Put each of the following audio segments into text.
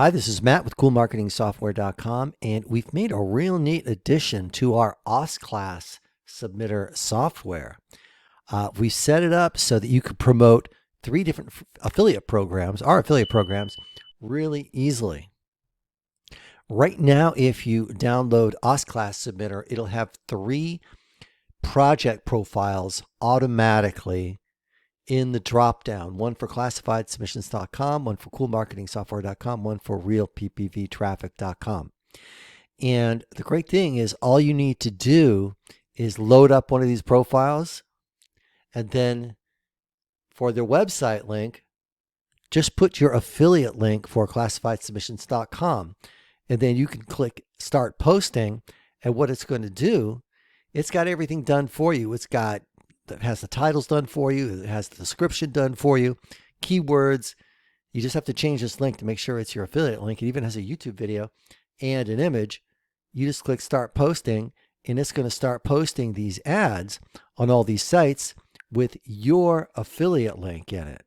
Hi, this is Matt with Coolmarketingsoftware.com, and we've made a real neat addition to our Osclass submitter software. We set it up so that you could promote three different affiliate programs, our affiliate programs, really easily. Right now, if you download Osclass Submitter, it'll have three project profiles automatically in the drop down, one for classifiedsubmissions.com, one for coolmarketingsoftware.com, one for realppvtraffic.com. And the great thing is all you need to do is load up one of these profiles, and then for their website link, just put your affiliate link for classifiedsubmissions.com, and then you can click start posting. And what it's going to do, it's got everything done for you. It has the titles done for you. It has the description done for you, keywords. You just have to change this link to make sure it's your affiliate link. It even has a YouTube video and an image. You just click start posting, and it's going to start posting these ads on all these sites with your affiliate link in it.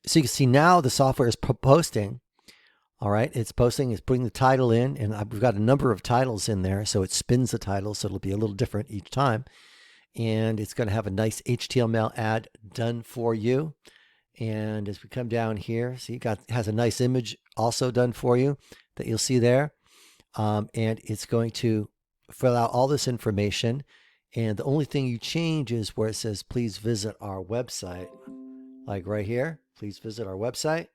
So you can see now the software is posting. All right, it's posting, it's putting the title in, and we've got a number of titles in there. So it spins the title, so it'll be a little different each time. And it's going to have a nice HTML ad done for you. And as we come down here, see, it has a nice image also done for you that you'll see there. And it's going to fill out all this information. And the only thing you change is where it says, please visit our website. Like right here, please visit our website.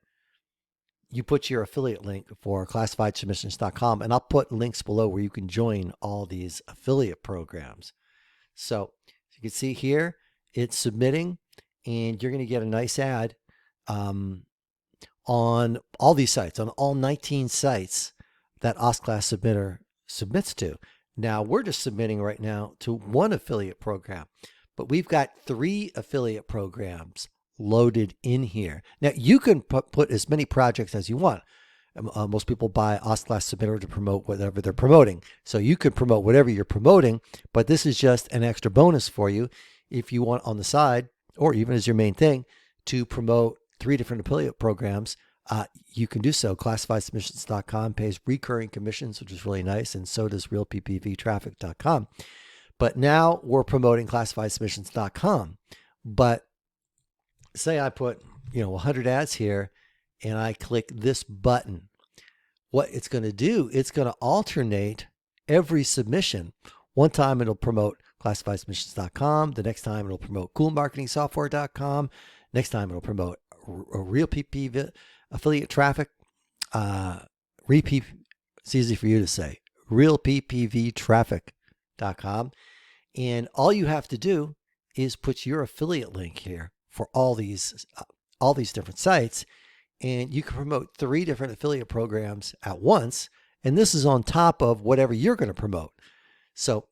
You put your affiliate link for classifiedsubmissions.com, and I'll put links below where you can join all these affiliate programs. So you can see here, it's submitting, and you're going to get a nice ad on all these sites, on all 19 sites that Osclass Submitter submits to. Now, we're just submitting right now to one affiliate program, but we've got 3 affiliate programs loaded in here. Now, you can put as many projects as you want. Most people buy Osclass Submitter to promote whatever they're promoting. So you can promote whatever you're promoting, but this is just an extra bonus for you if you want on the side, or even as your main thing, to promote 3 different affiliate programs. You can do so. ClassifiedSubmissions.com pays recurring commissions, which is really nice, and so does realppvtraffic.com. But now we're promoting ClassifiedSubmissions.com. But say I put 100 ads here, and I click this button. What it's going to do, it's going to alternate every submission. One time it'll promote classifiedsubmissions.com. The next time it'll promote coolmarketingsoftware.com. Next time it'll promote a real PPV affiliate traffic. It's easy for you to say. realppvtraffic.com. And all you have to do is put your affiliate link here for all these different sites. And you can promote 3 different affiliate programs at once. And this is on top of whatever you're going to promote. So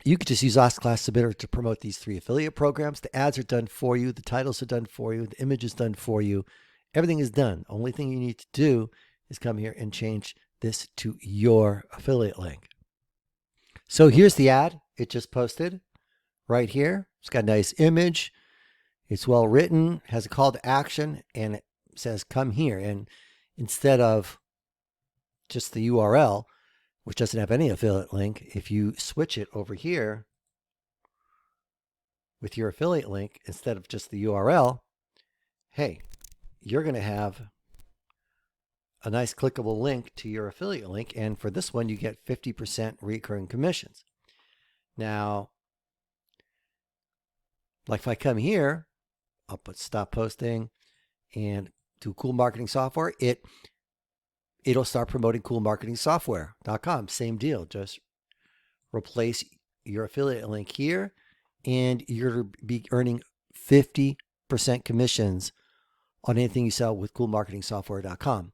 you could just use Osclass Submitter to promote these 3 affiliate programs. The ads are done for you. The titles are done for you. The image is done for you. Everything is done. Only thing you need to do is come here and change this to your affiliate link. So here's the ad. It just posted right here. It's got a nice image. It's well written, has a call to action, and it says come here. And instead of just the URL, which doesn't have any affiliate link, if you switch it over here with your affiliate link instead of just the URL, hey, you're going to have a nice clickable link to your affiliate link. And for this one, you get 50% recurring commissions. Now, like if I come here, I'll put stop posting and do Cool Marketing Software. It'll start promoting Coolmarketingsoftware.com. Same deal. Just replace your affiliate link here, and you're going to be earning 50% commissions on anything you sell with Coolmarketingsoftware.com.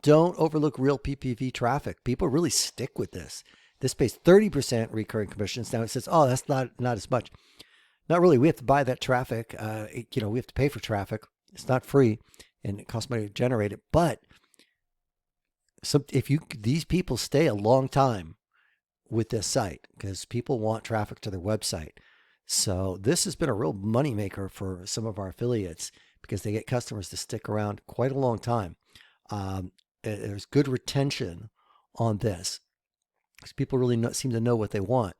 Don't overlook real PPV traffic. People really stick with this. This pays 30% recurring commissions. Now it says, oh, that's not as much. Not really. We have to buy that traffic. We have to pay for traffic. It's not free, and it costs money to generate it. But these people stay a long time with this site because people want traffic to their website. So this has been a real moneymaker for some of our affiliates. because they get customers to stick around quite a long time. There's good retention on this because people really seem to know what they want.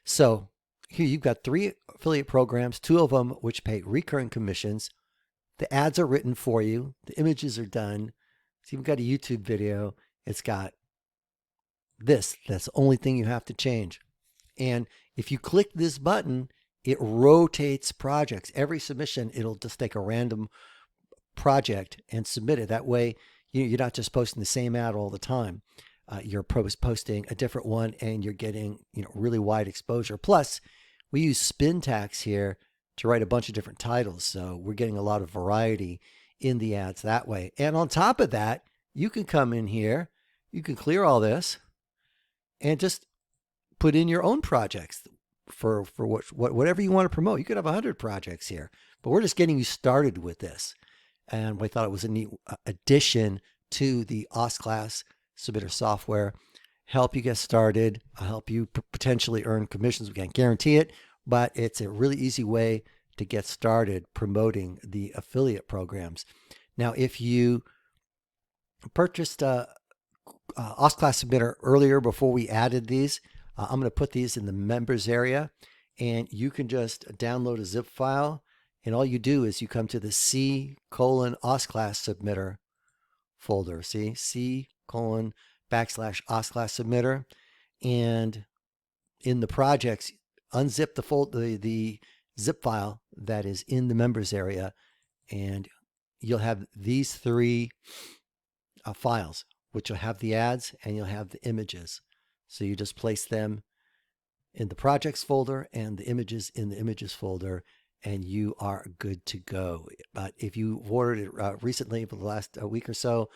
So here you've got 3 affiliate programs, 2 of them which pay recurring commissions. The ads are written for you. The images are done. It's even got a YouTube video. It's got this. That's the only thing you have to change. And if you click this button, it rotates projects. Every submission, it'll just take a random project and submit it. That way, you're not just posting the same ad all the time. You're posting a different one, and you're getting really wide exposure. Plus, we use spin tags here to write a bunch of different titles, so we're getting a lot of variety in the ads that way. And on top of that, you can come in here, you can clear all this, and just put in your own projects for whatever you want to promote. You could have 100 projects here, but we're just getting you started with this. And we thought it was a neat addition to the Osclass submitter software. Help you get started, help you potentially earn commissions. We can't guarantee it, but it's a really easy way to get started promoting the affiliate programs. Now, if you purchased Osclass submitter earlier before we added these, I'm going to put these in the members area, and you can just download a zip file, and all you do is you come to the C:\Osclass submitter folder. See, C:\Osclass submitter, and in the projects, unzip the zip file that is in the members area, and you'll have these 3 files, which will have the ads and you'll have the images. So you just place them in the projects folder and the images in the images folder, and you are good to go. But if you ordered it recently for the last week or so,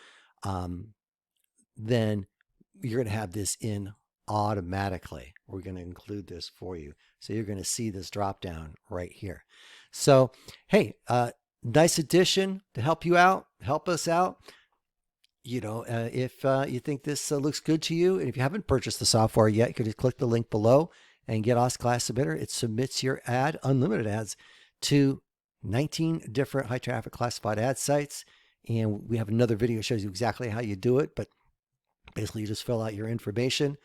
then you're going to have this in automatically. We're going to include this for you. So you're going to see this drop down right here. So, hey, nice addition to help you out, help us out. If you think this looks good to you, and if you haven't purchased the software yet, you can just click the link below and get Osclass Submitter. It submits your ad, unlimited ads, to 19 different high traffic classified ad sites. And we have another video that shows you exactly how you do it. But basically, you just fill out your information.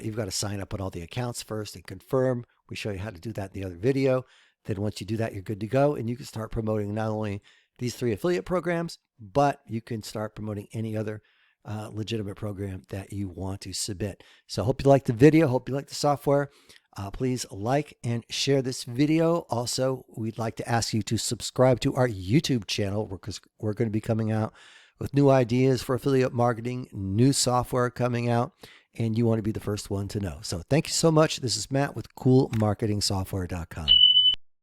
You've got to sign up on all the accounts first and confirm. We show you how to do that in the other video. Then once you do that, you're good to go. And you can start promoting not only these 3 affiliate programs, but you can start promoting any other legitimate program that you want to submit. So hope you like the video. Hope you like the software. Please like and share this video. Also, we'd like to ask you to subscribe to our YouTube channel, because we're going to be coming out with new ideas for affiliate marketing, new software coming out, and you want to be the first one to know. So thank you so much. This is Matt with Coolmarketingsoftware.com.